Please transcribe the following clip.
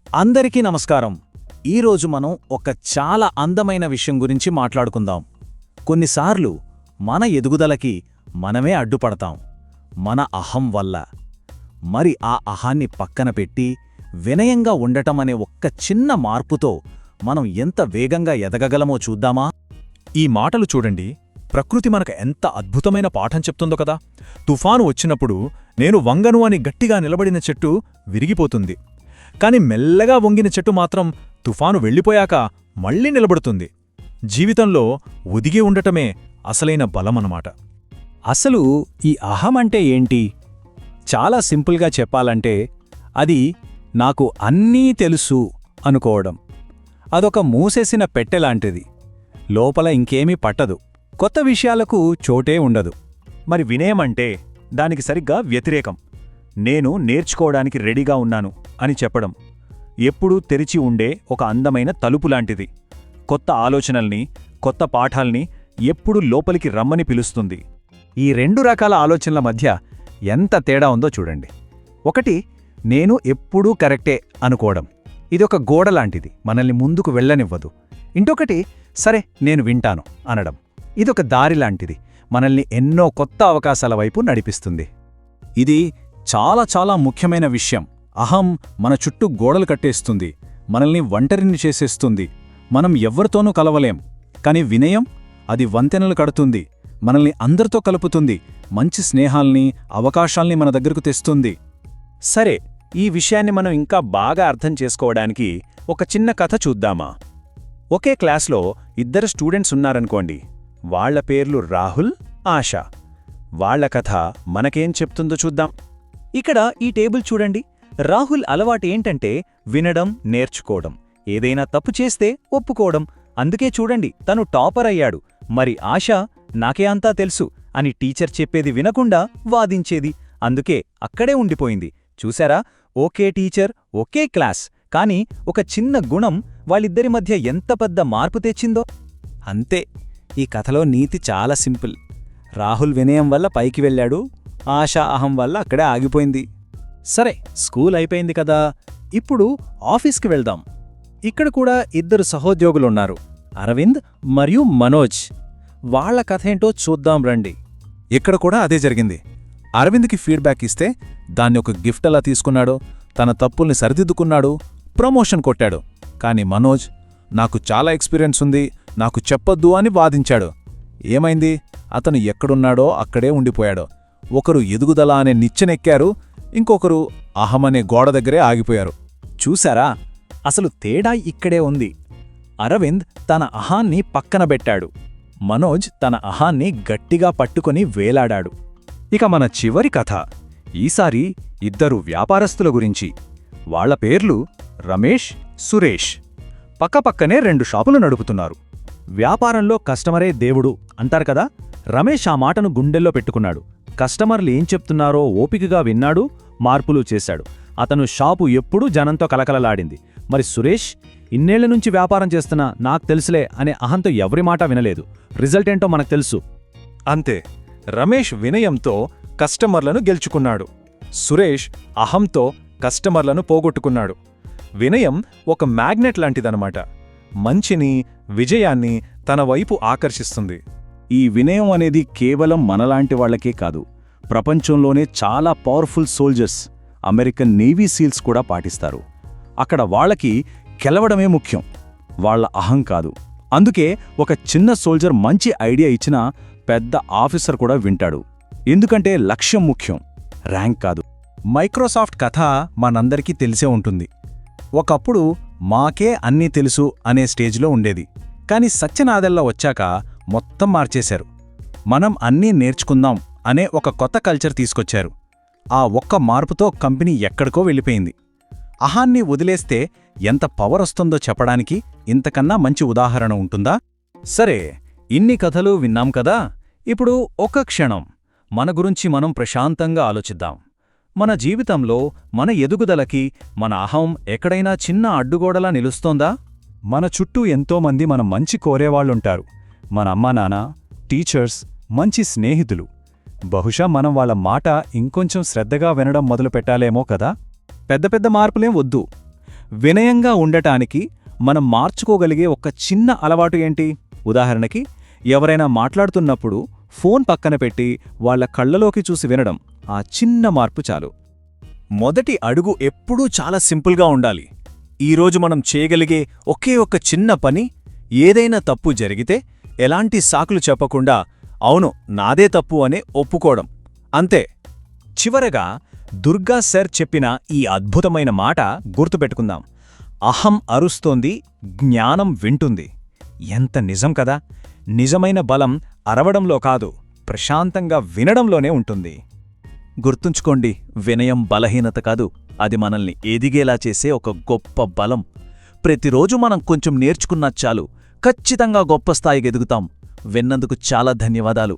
అందరికీ నమస్కారం. ఈరోజు మనం ఒక చాలా అందమైన విషయం గురించి మాట్లాడుకుందాం. కొన్నిసార్లు మన ఎదుగుదలకి మనమే అడ్డుపడతాం, మన అహం వల్ల. మరి ఆ అహాన్ని పక్కన పెట్టి వినయంగా ఉండటం అనే ఒక్క చిన్న మార్పుతో మనం ఎంత వేగంగా ఎదగగలమో చూద్దామా? ఈ మాటలు చూడండి, ప్రకృతి మనకు ఎంత అద్భుతమైన పాఠం చెప్తుందో కదా. తుఫాను వచ్చినప్పుడు నేను వంగను అని గట్టిగా నిలబడిన చెట్టు విరిగిపోతుంది. కాని మెల్లగా వంగిన చెట్టు మాత్రం తుఫాను వెళ్ళిపోయాక మళ్ళీ నిలబడుతుంది. జీవితంలో ఒదిగి ఉండటమే అసలైన బలమన్నమాట. అసలు ఈ అహం అంటే ఏంటి? చాలా సింపుల్గా చెప్పాలంటే అది నాకు అన్నీ తెలుసు అనుకోవడం. అదొక మూసేసిన పెట్టెలాంటిది. లోపల ఇంకేమీ పట్టదు, కొత్త విషయాలకు చోటే ఉండదు. మరి వినయమంటే దానికి సరిగ్గా వ్యతిరేకం. నేను నేర్చుకోవడానికి రెడీగా ఉన్నాను అని చెప్పడం. ఎప్పుడూ తెరిచి ఉండే ఒక అందమైన తలుపులాంటిది. కొత్త ఆలోచనల్ని, కొత్త పాఠాల్ని ఎప్పుడు లోపలికి రమ్మని పిలుస్తుంది. ఈ రెండు రకాల ఆలోచనల మధ్య ఎంత తేడా ఉందో చూడండి. ఒకటి, నేను ఎప్పుడూ కరెక్టే అనుకోవడం. ఇదొక గోడలాంటిది, మనల్ని ముందుకు వెళ్ళనివ్వదు. ఇంకొకటి, సరే నేను వింటాను అనడం. ఇదొక దారిలాంటిది, మనల్ని ఎన్నో కొత్త అవకాశాల వైపు నడిపిస్తుంది. ఇది చాలా చాలా ముఖ్యమైన విషయం. అహం మన చుట్టూ గోడలు కట్టేస్తుంది, మనల్ని ఒంటరిని చేసేస్తుంది. మనం ఎవ్వరితోనూ కలవలేం. కాని వినయం, అది వంతెనలు కడుతుంది, మనల్ని అందరితో కలుపుతుంది, మంచి స్నేహాల్ని, అవకాశాల్ని మన దగ్గరకు తెస్తుంది. సరే, ఈ విషయాన్ని మనం ఇంకా బాగా అర్థం చేసుకోవడానికి ఒక చిన్న కథ చూద్దామా? ఒకే క్లాస్లో ఇద్దరు స్టూడెంట్స్ ఉన్నారనుకోండి. వాళ్ల పేర్లు రాహుల్, ఆశా. వాళ్ల కథ మనకేం చెప్తుందో చూద్దాం. ఇక్కడ ఈ టేబుల్ చూడండి. రాహుల్ అలవాటు ఏంటంటే వినడం, నేర్చుకోవడం, ఏదైనా తప్పు చేస్తే ఒప్పుకోవడం. అందుకే చూడండి, తను టాపర్ అయ్యాడు. మరి ఆశా, నాకే అంతా తెలుసు అని టీచర్ చెప్పేది వినకుండా వాదించేది. అందుకే అక్కడే ఉండిపోయింది. చూశారా, ఓకే టీచర్, ఓకే క్లాస్, కానీ ఒక చిన్న గుణం వాళ్ళిద్దరి మధ్య ఎంత పెద్ద మార్పు తెచ్చిందో. అంతే, ఈ కథలో నీతి చాలా సింపుల్. రాహుల్ వినయం వల్ల పైకి వెళ్ళాడు, ఆశా అహం వల్ల అక్కడే ఆగిపోయింది. సరే, స్కూల్ అయిపోయింది కదా, ఇప్పుడు ఆఫీస్కి వెళ్దాం. ఇక్కడ కూడా ఇద్దరు సహోద్యోగులున్నారు, అరవింద్ మరియు మనోజ్. వాళ్ల కథేంటో చూద్దాం రండి. ఇక్కడ కూడా అదే జరిగింది. అరవింద్కి ఫీడ్బ్యాక్ ఇస్తే దాన్ని ఒక గిఫ్ట్ అలా తీసుకున్నాడు, తన తప్పుల్ని సరిదిద్దుకున్నాడు, ప్రమోషన్ కొట్టాడు. కాని మనోజ్, నాకు చాలా ఎక్స్పీరియన్స్ ఉంది, నాకు చెప్పొద్దు అని వాదించాడు. ఏమైంది? అతను ఎక్కడున్నాడో అక్కడే ఉండిపోయాడు. ఒకరు ఎదుగుదల అనే నిచ్చెనెక్కారు, ఇంకొకరు అహమనే గోడ దగ్గరే ఆగిపోయారు. చూశారా, అసలు తేడా ఇక్కడే ఉంది. అరవింద్ తన అహాన్ని పక్కన పెట్టాడు, మనోజ్ తన అహాన్ని గట్టిగా పట్టుకొని వేలాడాడు. ఇక మన చివరి కథ ఈసారి ఇద్దరు వ్యాపారస్తుల గురించి. వాళ్ల పేర్లు రమేష్, సురేష్. పక్కపక్కనే 2 షాపులు నడుపుతున్నారు. వ్యాపారంలో కస్టమరే దేవుడు అంటారు కదా. రమేష్ ఆ మాటను గుండెల్లో పెట్టుకున్నాడు. కస్టమర్లు ఏం చెప్తున్నారో ఓపికగా విన్నాడు, మార్పులు చేశాడు. అతను షాపు ఎప్పుడూ జనంతో కలకలలాడింది. మరి సురేష్, ఇన్నేళ్ల నుంచి వ్యాపారం చేస్తున్నా నాకు తెలుసులే అనే అహంతో ఎవరి మాట వినలేదు. రిజల్ట్ ఏంటో మనకు తెలుసు. అంతే, రమేష్ వినయంతో కస్టమర్లను గెలుచుకున్నాడు. సురేష్ అహంతో కస్టమర్లను పోగొట్టుకున్నాడు. వినయం ఒక మ్యాగ్నెట్ లాంటిదనమాట. మంచిని, విజయాన్ని తన వైపు ఆకర్షిస్తుంది. ఈ వినయం అనేది కేవలం మనలాంటి వాళ్లకే కాదు, ప్రపంచంలోనే చాలా powerful soldiers, American navy seals కూడా పాటిస్తారు. అక్కడ వాళ్లకి గెలవడమే ముఖ్యం, వాళ్ల అహం కాదు. అందుకే ఒక చిన్న సోల్జర్ మంచి ఐడియా ఇచ్చినా పెద్ద ఆఫీసర్ కూడా వింటాడు. ఎందుకంటే లక్ష్యం ముఖ్యం, ర్యాంక్ కాదు. మైక్రోసాఫ్ట్ కథ మనందరికీ తెలిసే ఉంటుంది. ఒకప్పుడు మాకే అన్నీ తెలుసు అనే స్టేజ్లో ఉండేది. కాని సత్యనాదెల్లా వచ్చాక మొత్తం మార్చేశారు. మనం అన్నీ నేర్చుకుందాం అనే ఒక కొత్త కల్చర్ తీసుకొచ్చారు. ఆ ఒక్క మార్పుతో కంపెనీ ఎక్కడికో వెళ్ళిపోయింది. అహాన్ని వదిలేస్తే ఎంత పవర్ వస్తుందో చెప్పడానికి ఇంతకన్నా మంచి ఉదాహరణ ఉంటుందా? సరే, ఇన్ని కథలు విన్నాం కదా. ఇప్పుడు ఒక క్షణం మన గురించి మనం ప్రశాంతంగా ఆలోచిద్దాం. మన జీవితంలో మన ఎదుగుదలకి మన అహం ఎక్కడైనా చిన్న అడ్డుగోడలా నిలుస్తోందా? మన చుట్టూ ఎంతోమంది మన మంచి కోరేవాళ్లుంటారు. మన అమ్మానాన్న, టీచర్స్, మంచి స్నేహితులు. బహుశా మనం వాళ్ళ మాట ఇంకొంచెం శ్రద్ధగా వినడం మొదలుపెట్టాలేమో కదా. పెద్ద పెద్ద మార్పులేం వద్దు, వినయంగా ఉండటానికి మనం మార్చుకోగలిగే ఒక చిన్న అలవాటు ఏంటి? ఉదాహరణకి, ఎవరైనా మాట్లాడుతున్నప్పుడు ఫోన్ పక్కన పెట్టి వాళ్ళ కళ్ళలోకి చూసి వినడం. ఆ చిన్న మార్పు చాలు. మొదటి అడుగు ఎప్పుడూ చాలా సింపుల్గా ఉండాలి. ఈరోజు మనం చేయగలిగే ఒకే ఒక్క చిన్న పని, ఏదైనా తప్పు జరిగితే ఎలాంటి సాకులు చెప్పకుండా అవును నాదే తప్పు అనే ఒప్పుకోవడం, అంతే. చివరగా దుర్గా సర్ చెప్పిన ఈ అద్భుతమైన మాట గుర్తుపెట్టుకుందాం. అహం అరుస్తోంది, జ్ఞానం వింటుంది. ఎంత నిజం కదా! నిజమైన బలం అరవడంలో కాదు, ప్రశాంతంగా వినడంలోనే ఉంటుంది. గుర్తుంచుకోండి, వినయం బలహీనత కాదు, అది మనల్ని ఎదిగేలా చేసే ఒక గొప్ప బలం. ప్రతిరోజు మనం కొంచెం నేర్చుకున్నా చాలు, ఖచ్చితంగా గొప్ప స్థాయికి ఎదుగుతాం. విన్నందుకు చాలా ధన్యవాదాలు.